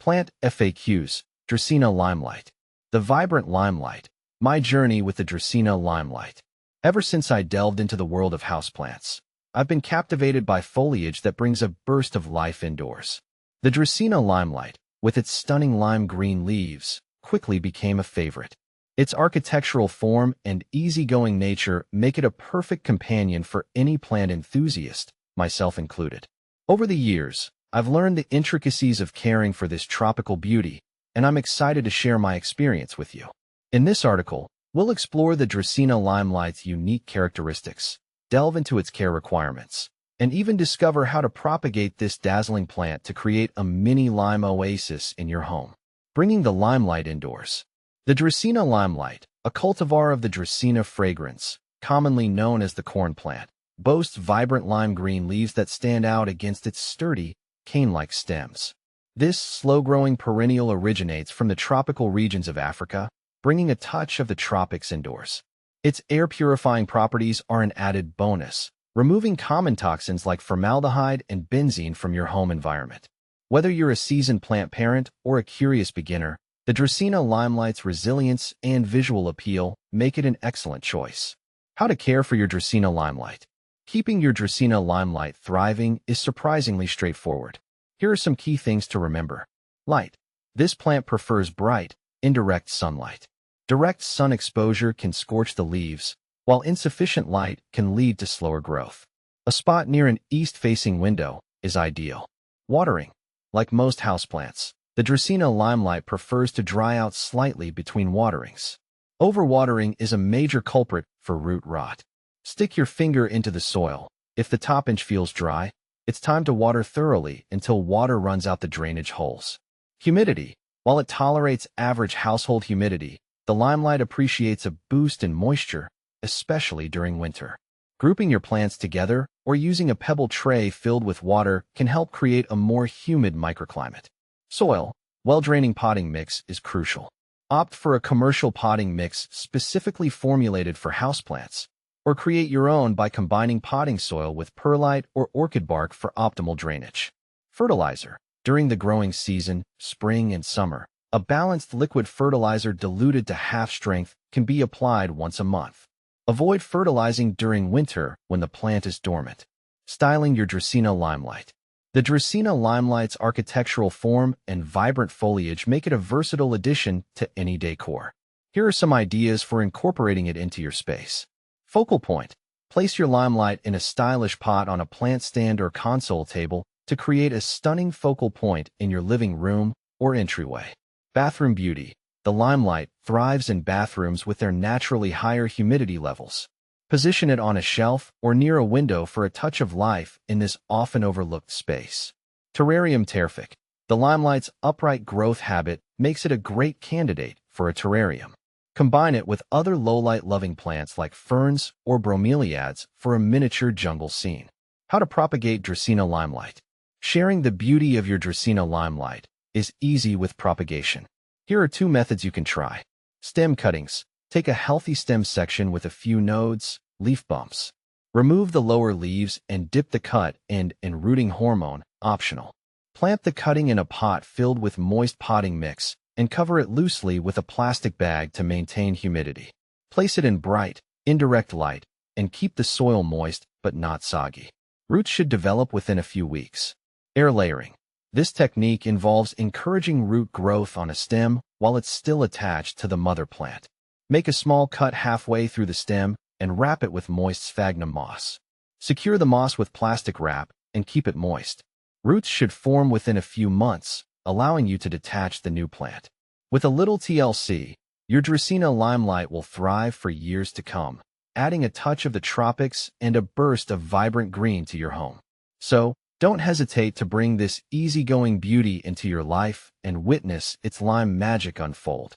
Plant FAQs, Dracaena Limelight. The vibrant limelight. My journey with the Dracaena Limelight. Ever since I delved into the world of houseplants, I've been captivated by foliage that brings a burst of life indoors. The Dracaena Limelight, with its stunning lime green leaves, quickly became a favorite. Its architectural form and easygoing nature make it a perfect companion for any plant enthusiast, myself included. Over the years, I've learned the intricacies of caring for this tropical beauty, and I'm excited to share my experience with you. In this article, we'll explore the Dracaena Limelight's unique characteristics, delve into its care requirements, and even discover how to propagate this dazzling plant to create a mini lime oasis in your home. Bringing the limelight indoors. The Dracaena Limelight, a cultivar of the Dracaena fragrans, commonly known as the corn plant, boasts vibrant lime green leaves that stand out against its sturdy, cane-like stems. This slow-growing perennial originates from the tropical regions of Africa, bringing a touch of the tropics indoors. Its air-purifying properties are an added bonus, removing common toxins like formaldehyde and benzene from your home environment. Whether you're a seasoned plant parent or a curious beginner, the Dracaena Limelight's resilience and visual appeal make it an excellent choice. How to care for your Dracaena Limelight. Keeping your Dracaena Limelight thriving is surprisingly straightforward. Here are some key things to remember. Light. This plant prefers bright, indirect sunlight. Direct sun exposure can scorch the leaves, while insufficient light can lead to slower growth. A spot near an east-facing window is ideal. Watering. Like most houseplants, the Dracaena Limelight prefers to dry out slightly between waterings. Overwatering is a major culprit for root rot. Stick your finger into the soil. If the top inch feels dry, it's time to water thoroughly until water runs out the drainage holes. Humidity. While it tolerates average household humidity, the limelight appreciates a boost in moisture, especially during winter. Grouping your plants together or using a pebble tray filled with water can help create a more humid microclimate. Soil. Well-draining potting mix is crucial. Opt for a commercial potting mix specifically formulated for houseplants, or create your own by combining potting soil with perlite or orchid bark for optimal drainage. Fertilizer. During the growing season, spring and summer, a balanced liquid fertilizer diluted to half strength can be applied once a month. Avoid fertilizing during winter when the plant is dormant. Styling your Dracaena Limelight. The Dracaena Limelight's architectural form and vibrant foliage make it a versatile addition to any decor. Here are some ideas for incorporating it into your space. Focal point. Place your limelight in a stylish pot on a plant stand or console table to create a stunning focal point in your living room or entryway. Bathroom beauty. The limelight thrives in bathrooms with their naturally higher humidity levels. Position it on a shelf or near a window for a touch of life in this often overlooked space. Terrarium terrific. The limelight's upright growth habit makes it a great candidate for a terrarium. Combine it with other low-light-loving plants like ferns or bromeliads for a miniature jungle scene. How to propagate Dracaena Limelight. Sharing the beauty of your Dracaena Limelight is easy with propagation. Here are 2 methods you can try. Stem cuttings. Take a healthy stem section with a few nodes, leaf bumps. Remove the lower leaves and dip the cut end in rooting hormone, optional. Plant the cutting in a pot filled with moist potting mix and cover it loosely with a plastic bag to maintain humidity. Place it in bright, indirect light and keep the soil moist but not soggy. Roots should develop within a few weeks. Air layering. This technique involves encouraging root growth on a stem while it's still attached to the mother plant. Make a small cut halfway through the stem and wrap it with moist sphagnum moss. Secure the moss with plastic wrap and keep it moist. Roots should form within a few months, allowing you to detach the new plant. With a little TLC, your Dracaena Limelight will thrive for years to come, adding a touch of the tropics and a burst of vibrant green to your home. So, don't hesitate to bring this easygoing beauty into your life and witness its lime magic unfold.